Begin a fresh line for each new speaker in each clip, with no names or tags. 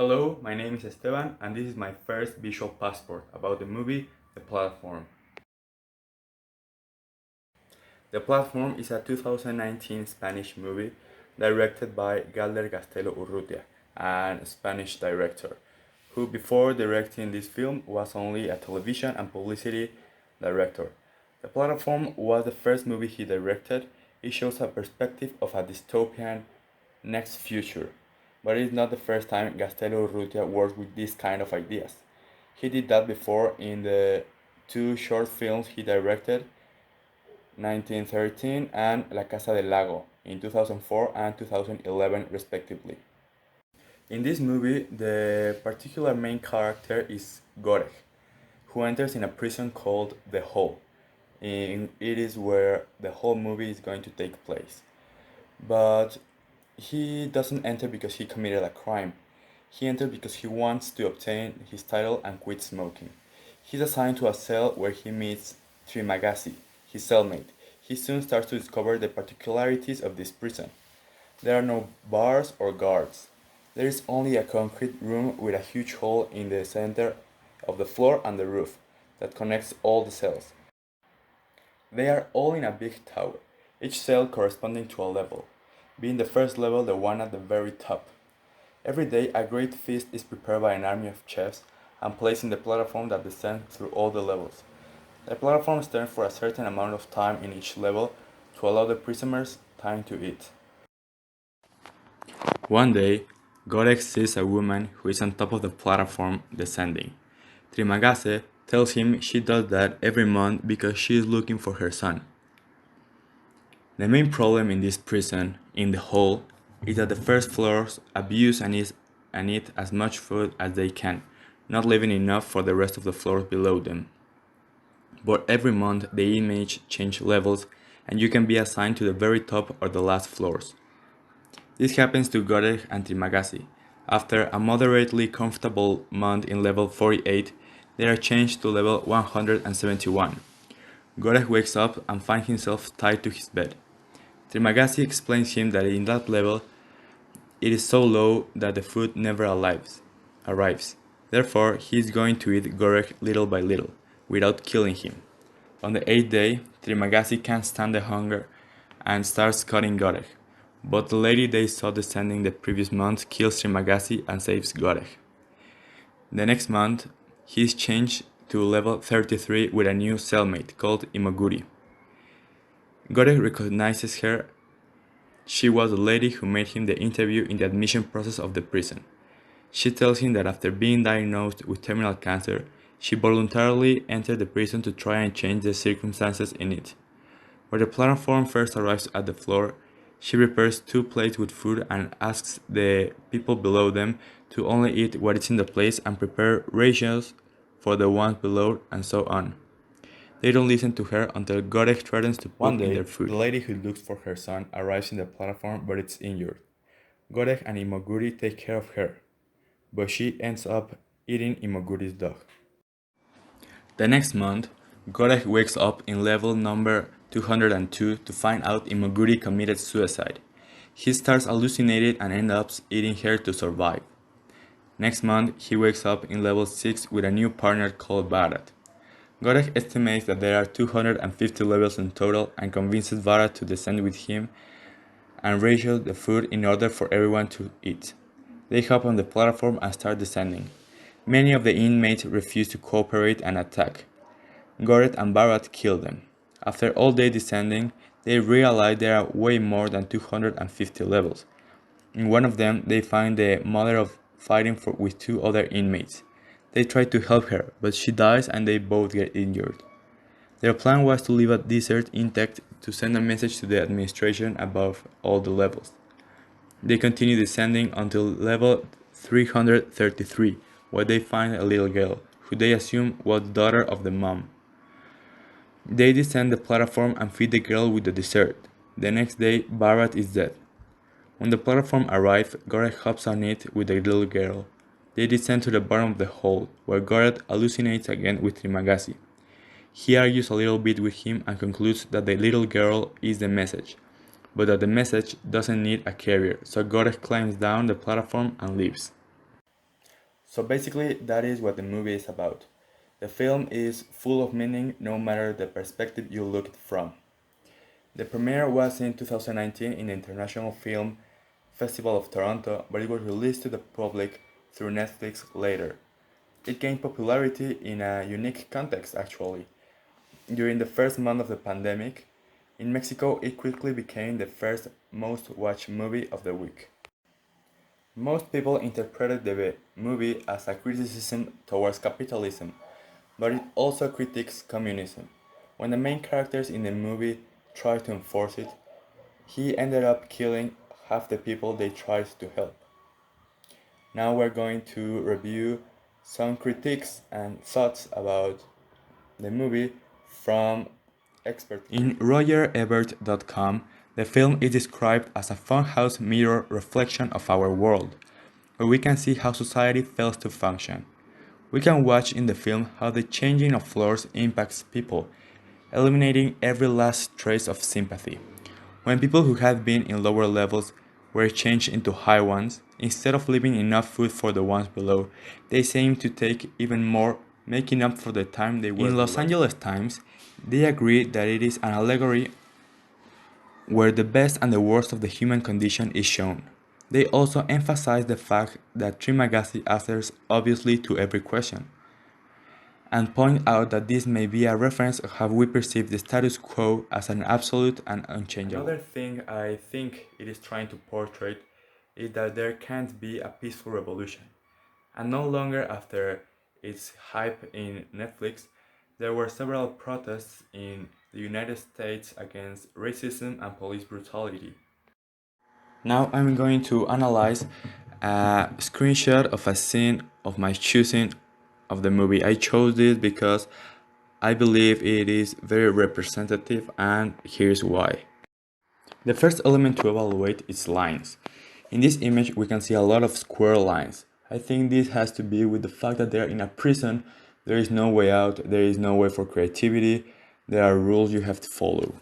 Hello, my name is Esteban, and this is my first visual passport about the movie The Platform. The Platform is a 2019 Spanish movie directed by Galder Castelo Urrutia, a Spanish director, who before directing this film was only a television and publicity director. The Platform was the first movie he directed. It shows a perspective of a dystopian next future, but it is not the first time Castelo Urrutia worked with this kind of ideas. He did that before in the two short films he directed, 1913 and La Casa del Lago, in 2004 and 2011 respectively. In this movie, the particular main character is Gorek, who enters in a prison called the Hole. It is where the whole movie is going to take place. But he doesn't enter because he committed a crime. He entered because he wants to obtain his title and quit smoking. He's assigned to a cell where he meets Trimagasi, his cellmate. He soon starts to discover the particularities of this prison. There are no bars or guards. There is only a concrete room with a huge hole in the center of the floor and the roof that connects all the cells. They are all in a big tower, each cell corresponding to a level, being the first level the one at the very top. Every day, a great feast is prepared by an army of chefs and placed in the platform that descends through all the levels. The platform stands for a certain amount of time in each level to allow the prisoners time to eat. One day, Gorek sees a woman who is on top of the platform descending. Trimagase tells him she does that every month because she is looking for her son. The main problem in this prison, in the hole, is that the first floors abuse and eat as much food as they can, not leaving enough for the rest of the floors below them. But every month the inmates change levels and you can be assigned to the very top or the last floors. This happens to Gorek and Trimagasi. After a moderately comfortable month in level 48, they are changed to level 171. Gorek wakes up and finds himself tied to his bed. Trimagasi explains him that in that level, it is so low that the food never arrives. Therefore, he is going to eat Gorek little by little, without killing him. On the 8th day, Trimagasi can't stand the hunger and starts cutting Gorek. But the lady they saw descending the previous month kills Trimagasi and saves Gorek. The next month, he is changed to level 33 with a new cellmate called Imoguri. Gorek recognizes her. She was the lady who made him the interview in the admission process of the prison. She tells him that after being diagnosed with terminal cancer, she voluntarily entered the prison to try and change the circumstances in it. Where the platform first arrives at the floor, she prepares 2 plates with food and asks the people below them to only eat what is in the place and prepare rations for the ones below and so on. They don't listen to her until Gorek threatens to put in their food. The lady who looks for her son arrives in the platform but it's injured. Gorek and Imoguri take care of her, but she ends up eating Imoguri's dog. The next month, Gorek wakes up in level number 202 to find out Imoguri committed suicide. He starts hallucinating and ends up eating her to survive. Next month, he wakes up in level 6 with a new partner called Barat. Gorek estimates that there are 250 levels in total and convinces Barat to descend with him and ration the food in order for everyone to eat. They hop on the platform and start descending. Many of the inmates refuse to cooperate and attack. Gorek and Barat kill them. After all day descending, they realize there are way more than 250 levels. In one of them, they find the mother of fighting with 2 other inmates. They try to help her, but she dies and they both get injured. Their plan was to leave a desert intact to send a message to the administration above all the levels. They continue descending until level 333, where they find a little girl, who they assume was the daughter of the mom. They descend the platform and feed the girl with the dessert. The next day, Barat is dead. When the platform arrives, Gorek hops on it with the little girl. They descend to the bottom of the hole, where Gorek hallucinates again with Trimagasi. He argues a little bit with him and concludes that the little girl is the message, but that the message doesn't need a carrier, so Gorek climbs down the platform and leaves. So basically, that is what the movie is about. The film is full of meaning no matter the perspective you look it from. The premiere was in 2019 in the International Film Festival of Toronto, but it was released to the public through Netflix later. It gained popularity in a unique context actually. During the first month of the pandemic, in Mexico it quickly became the first most watched movie of the week. Most people interpreted the movie as a criticism towards capitalism, but it also critiques communism. When the main characters in the movie tried to enforce it, he ended up killing half the people they tried to help. Now we're going to review some critiques and thoughts about the movie from experts. In RogerEbert.com, the film is described as a funhouse mirror reflection of our world, where we can see how society fails to function. We can watch in the film how the changing of floors impacts people, eliminating every last trace of sympathy. When people who had been in lower levels were changed into high ones, instead of leaving enough food for the ones below, they seemed to take even more, making up for the time they were in Los Angeles Times, they agree that it is an allegory where the best and the worst of the human condition is shown. They also emphasize the fact that Trimagasi answers obviously to every question, and point out that this may be a reference of how we perceive the status quo as an absolute and unchangeable. Another thing I think it is trying to portray is that there can't be a peaceful revolution. And no longer after its hype in Netflix, there were several protests in the United States against racism and police brutality. Now I'm going to analyze a screenshot of a scene of my choosing of the movie. I chose this because I believe it is very representative, and here's why. The first element to evaluate is lines. In this image we can see a lot of square lines. I think this has to be with the fact that they're in a prison, there is no way out, there is no way for creativity, there are rules you have to follow.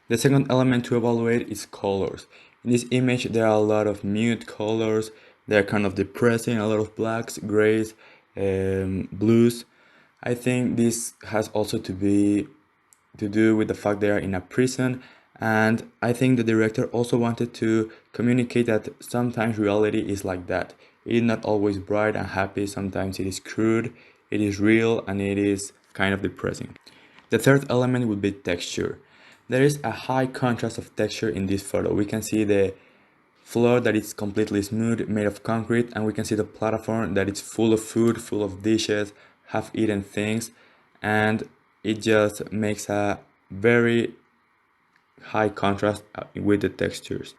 The second element to evaluate is colors. In this image there are a lot of mute colors, they're kind of depressing, a lot of blacks, grays, blues. I think this has also to do with the fact they are in a prison, and I think the director also wanted to communicate that sometimes reality is like that. It is not always bright and happy, sometimes it is crude, it is real, and it is kind of depressing. The third element would be texture. There is a high contrast of texture in this photo. We can see the floor that is completely smooth, made of concrete, and we can see the platform that is full of food, full of dishes, half-eaten things, and it just makes a very high contrast with the textures.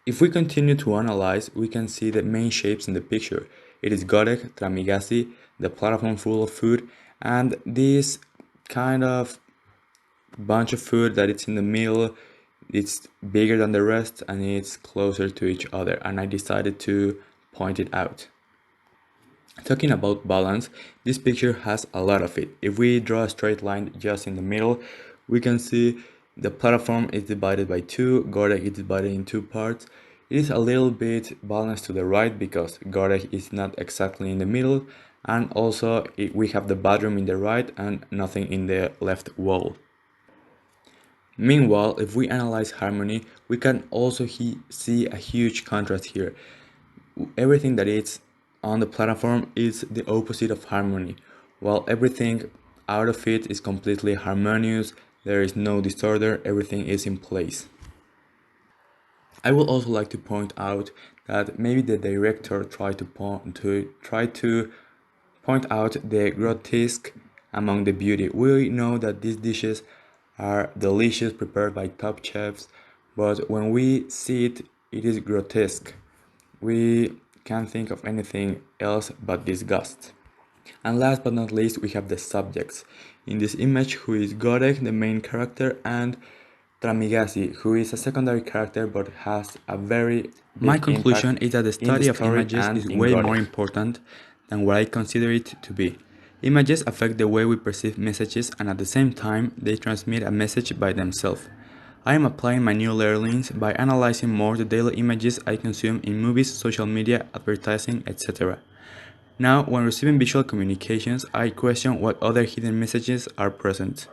If we continue to analyze, we can see the main shapes in the picture. It is Godek, Tramigasi, the platform full of food, and this kind of bunch of food that it's in the middle, it's bigger than the rest and it's closer to each other, and I decided to point it out. Talking about balance, this picture has a lot of it. If we draw a straight line just in the middle, we can see the platform is divided by two, Godek is divided in two parts. It is a little bit balanced to the right because Godek is not exactly in the middle, and also we have the bathroom in the right and nothing in the left wall. Meanwhile, if we analyze harmony, we can also see a huge contrast here. Everything that is on the platform is the opposite of harmony, while everything out of it is completely harmonious, there is no disorder, everything is in place. I would also like to point out that maybe the director tried to point out the grotesque among the beauty. We know that these dishes are delicious, prepared by top chefs, but when we see it, it is grotesque. We can't think of anything else but disgust. And last but not least, we have the subjects. In this image, who is Godek, the main character, and Tramigasi, who is a secondary character but has a very big My conclusion is that the study of images is way more important than what I consider it to be. Images affect the way we perceive messages, and at the same time, they transmit a message by themselves. I am applying my new learnings by analyzing more the daily images I consume in movies, social media, advertising, etc. Now, when receiving visual communications, I question what other hidden messages are present.